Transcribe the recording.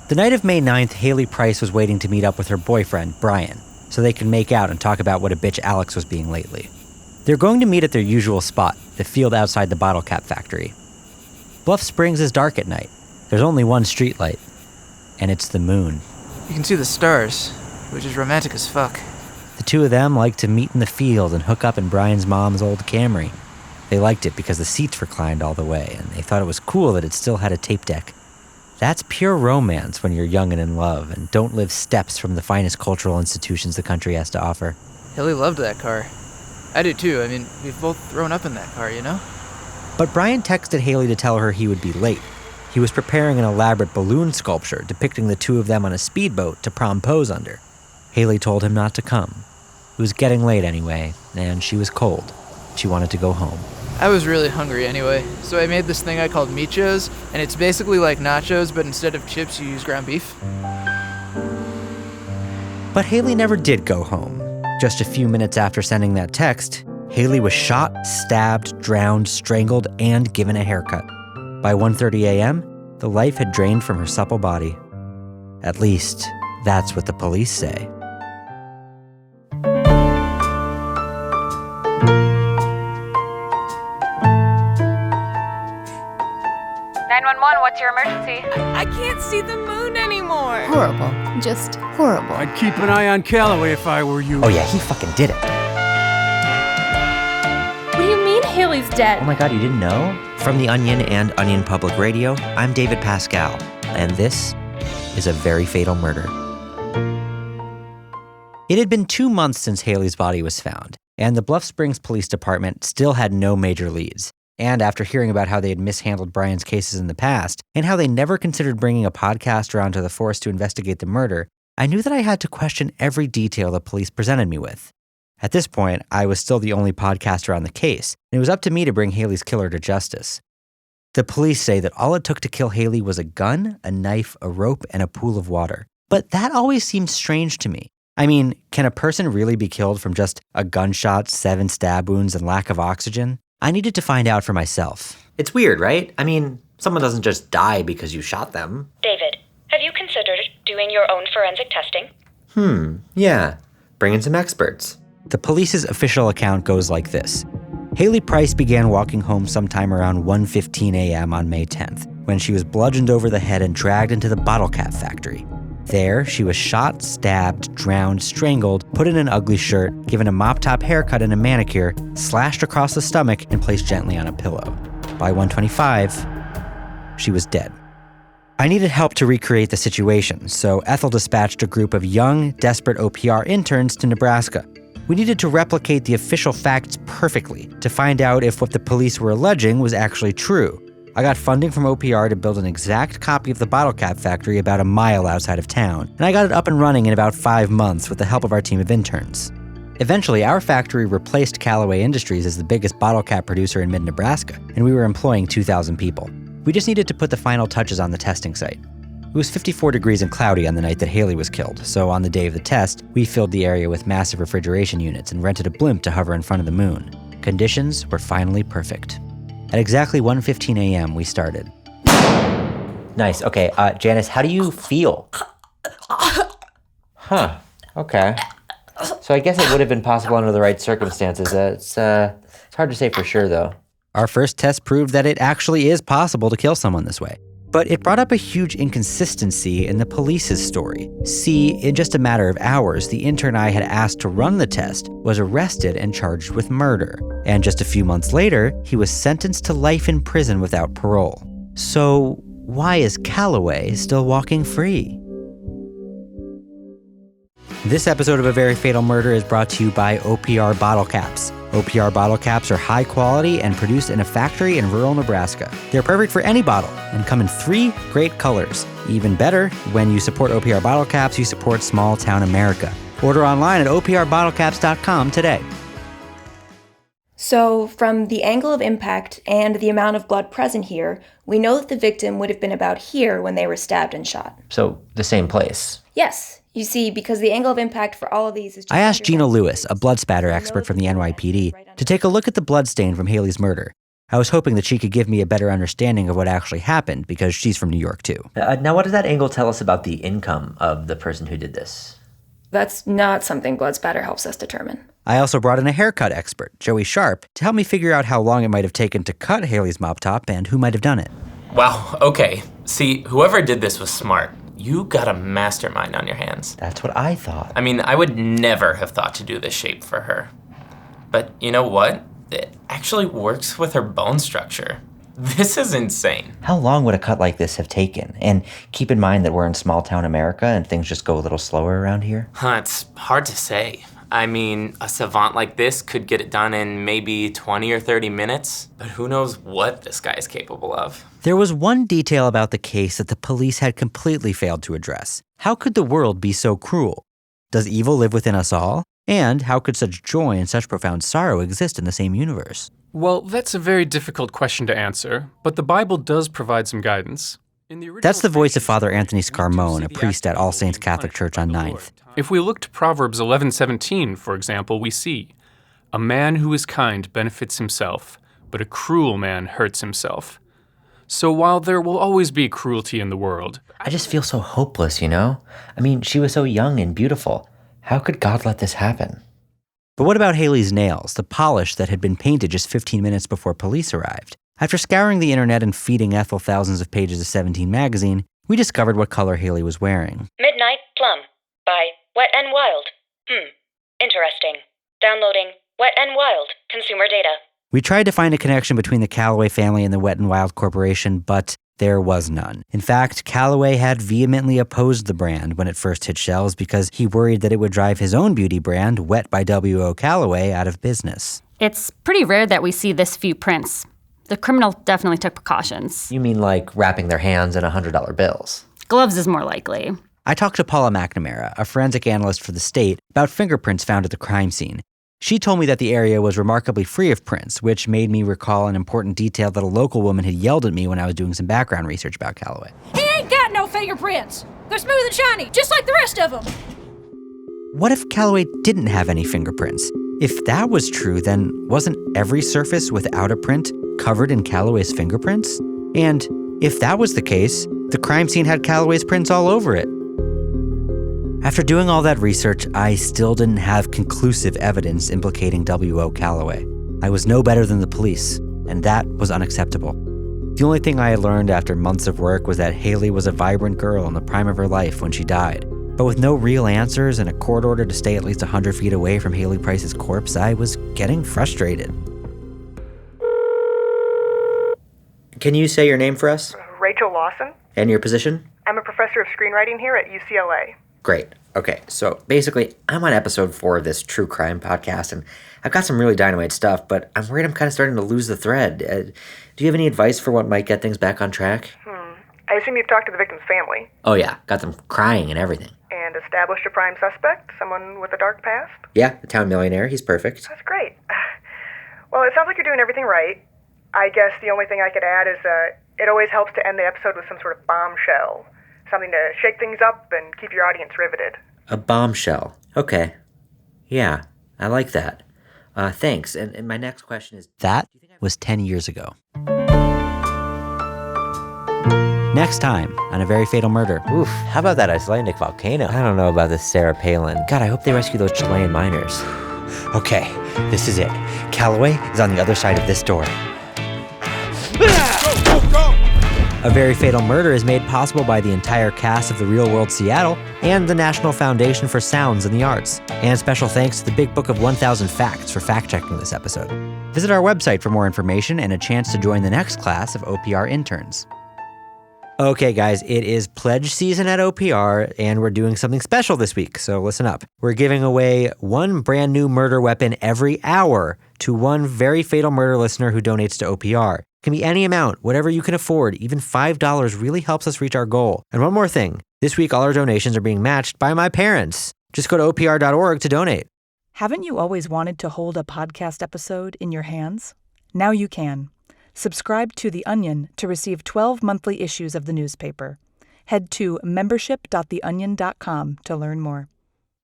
The night of May 9th, Hayley Price was waiting to meet up with her boyfriend, Brian, so they could make out and talk about what a bitch Alex was being lately. They're going to meet at their usual spot, the field outside the bottle cap factory. Bluff Springs is dark at night. There's only one streetlight, and it's the moon. You can see the stars, which is romantic as fuck. The two of them like to meet in the field and hook up in Brian's mom's old Camry. They liked it because the seats reclined all the way, and they thought it was cool that it still had a tape deck. That's pure romance when you're young and in love and don't live steps from the finest cultural institutions the country has to offer. Hayley loved that car. I do too. I mean, we've both grown up in that car, you know? But Brian texted Hayley to tell her he would be late. He was preparing an elaborate balloon sculpture depicting the two of them on a speedboat to prom-pose under. Hayley told him not to come. It was getting late anyway, and she was cold. She wanted to go home. I was really hungry anyway, so I made this thing I called michos, and it's basically like nachos, but instead of chips, you use ground beef. But Hayley never did go home. Just a few minutes after sending that text, Hayley was shot, stabbed, drowned, strangled, and given a haircut. By 1:30 a.m., the life had drained from her supple body. At least, that's what the police say. 911, what's your emergency? I can't see the moon anymore. Horrible. Just horrible. I'd keep an eye on Calloway if I were you. Oh yeah, he fucking did it. What do you mean Hayley's dead? Oh my God, you didn't know? From The Onion and Onion Public Radio, I'm David Pascal, and this is A Very Fatal Murder. It had been 2 months since Hayley's body was found, and the Bluff Springs Police Department still had no major leads. And after hearing about how they had mishandled Brian's cases in the past, and how they never considered bringing a podcaster onto the force to investigate the murder, I knew that I had to question every detail the police presented me with. At this point, I was still the only podcaster on the case, and it was up to me to bring Hayley's killer to justice. The police say that all it took to kill Hayley was a gun, a knife, a rope, and a pool of water. But that always seemed strange to me. I mean, can a person really be killed from just a gunshot, 7 stab wounds, and lack of oxygen? I needed to find out for myself. It's weird, right? I mean, someone doesn't just die because you shot them. David, have you considered doing your own forensic testing? Yeah. Bring in some experts. The police's official account goes like this. Hayley Price began walking home sometime around 1:15 a.m. on May 10th, when she was bludgeoned over the head and dragged into the bottle cap factory. There, she was shot, stabbed, drowned, strangled, put in an ugly shirt, given a mop-top haircut and a manicure, slashed across the stomach, and placed gently on a pillow. By 1:25, she was dead. I needed help to recreate the situation, so Ethel dispatched a group of young, desperate OPR interns to Nebraska. We needed to replicate the official facts perfectly to find out if what the police were alleging was actually true. I got funding from OPR to build an exact copy of the bottle cap factory about a mile outside of town, and I got it up and running in about 5 months with the help of our team of interns. Eventually, our factory replaced Callaway Industries as the biggest bottle cap producer in mid-Nebraska, and we were employing 2,000 people. We just needed to put the final touches on the testing site. It was 54 degrees and cloudy on the night that Hayley was killed, so on the day of the test, we filled the area with massive refrigeration units and rented a blimp to hover in front of the moon. Conditions were finally perfect. At exactly 1:15 a.m., we started. Nice. Okay, Janice, how do you feel? Okay. So I guess it would have been possible under the right circumstances. It's hard to say for sure, though. Our first test proved that it actually is possible to kill someone this way. But it brought up a huge inconsistency in the police's story. See, in just a matter of hours, the intern I had asked to run the test was arrested and charged with murder. And just a few months later, he was sentenced to life in prison without parole. So why is Callaway still walking free? This episode of A Very Fatal Murder is brought to you by OPR Bottle Caps. OPR bottle caps are high quality and produced in a factory in rural Nebraska. They're perfect for any bottle and come in 3 great colors. Even better, when you support OPR bottle caps, you support small town America. Order online at oprbottlecaps.com today. So, from the angle of impact and the amount of blood present here, we know that the victim would have been about here when they were stabbed and shot. So, the same place? Yes. You see, because the angle of impact for all of these is just... I asked Gina Lewis, a blood spatter expert from the NYPD, to take a look at the blood stain from Hayley's murder. I was hoping that she could give me a better understanding of what actually happened, because she's from New York too. Now, what does that angle tell us about the income of the person who did this? That's not something blood spatter helps us determine. I also brought in a haircut expert, Joey Sharp, to help me figure out how long it might have taken to cut Hayley's mop top and who might have done it. Wow, okay. See, whoever did this was smart. You got a mastermind on your hands. That's what I thought. I mean, I would never have thought to do this shape for her. But you know what? It actually works with her bone structure. This is insane. How long would a cut like this have taken? And keep in mind that we're in small town America and things just go a little slower around here. It's hard to say. I mean, a savant like this could get it done in maybe 20 or 30 minutes, but who knows what this guy is capable of. There was one detail about the case that the police had completely failed to address. How could the world be so cruel? Does evil live within us all? And how could such joy and such profound sorrow exist in the same universe? Well, that's a very difficult question to answer, but the Bible does provide some guidance. That's the voice of Father Anthony Scarmone, a priest at All Saints Catholic Church on 9th. If we look to Proverbs 11:17, for example, we see, "A man who is kind benefits himself, but a cruel man hurts himself." So while there will always be cruelty in the world, I just feel so hopeless, you know? I mean, she was so young and beautiful. How could God let this happen? But what about Hayley's nails, the polish that had been painted just 15 minutes before police arrived? After scouring the internet and feeding Ethel thousands of pages of 17 magazine, we discovered what color Hayley was wearing. Midnight Plum by Wet and Wild. Interesting. Downloading Wet and Wild consumer data. We tried to find a connection between the Callaway family and the Wet n Wild Corporation, but there was none. In fact, Callaway had vehemently opposed the brand when it first hit shelves because he worried that it would drive his own beauty brand, Wet by W.O. Callaway, out of business. It's pretty rare that we see this few prints. The criminal definitely took precautions. You mean like wrapping their hands in $100 bills? Gloves is more likely. I talked to Paula McNamara, a forensic analyst for the state, about fingerprints found at the crime scene. She told me that the area was remarkably free of prints, which made me recall an important detail that a local woman had yelled at me when I was doing some background research about Callaway. He ain't got no fingerprints. They're smooth and shiny, just like the rest of them. What if Callaway didn't have any fingerprints? If that was true, then wasn't every surface without a print covered in Callaway's fingerprints? And if that was the case, the crime scene had Callaway's prints all over it. After doing all that research, I still didn't have conclusive evidence implicating W.O. Callaway. I was no better than the police, and that was unacceptable. The only thing I had learned after months of work was that Hayley was a vibrant girl in the prime of her life when she died. But with no real answers and a court order to stay at least 100 feet away from Hayley Price's corpse, I was getting frustrated. Can you say your name for us? Rachel Lawson. And your position? I'm a professor of screenwriting here at UCLA. Great. Okay, so basically, I'm on episode 4 of this true crime podcast, and I've got some really dynamite stuff, but I'm worried I'm kind of starting to lose the thread. Do you have any advice for what might get things back on track? I assume you've talked to the victim's family. Oh yeah, got them crying and everything. And established a prime suspect, someone with a dark past? Yeah, the town millionaire, he's perfect. That's great. Well, it sounds like you're doing everything right. I guess the only thing I could add is it always helps to end the episode with some sort of bombshell. Something to shake things up and keep your audience riveted. A bombshell. Okay. Yeah, I like that. Thanks. And my next question is... That was 10 years ago. Next time on A Very Fatal Murder. Oof, how about that Icelandic volcano? I don't know about this Sarah Palin. God, I hope they rescue those Chilean miners. Okay, this is it. Callaway is on the other side of this door. A Very Fatal Murder is made possible by the entire cast of The Real World Seattle and the National Foundation for Sounds and the Arts. And special thanks to the Big Book of 1,000 Facts for fact-checking this episode. Visit our website for more information and a chance to join the next class of OPR interns. Okay, guys, it is pledge season at OPR, and we're doing something special this week, so listen up. We're giving away one brand new murder weapon every hour to one Very Fatal Murder listener who donates to OPR. It can be any amount, whatever you can afford. Even $5 really helps us reach our goal. And one more thing. This week, all our donations are being matched by my parents. Just go to opr.org to donate. Haven't you always wanted to hold a podcast episode in your hands? Now you can. Subscribe to The Onion to receive 12 monthly issues of the newspaper. Head to membership.theonion.com to learn more.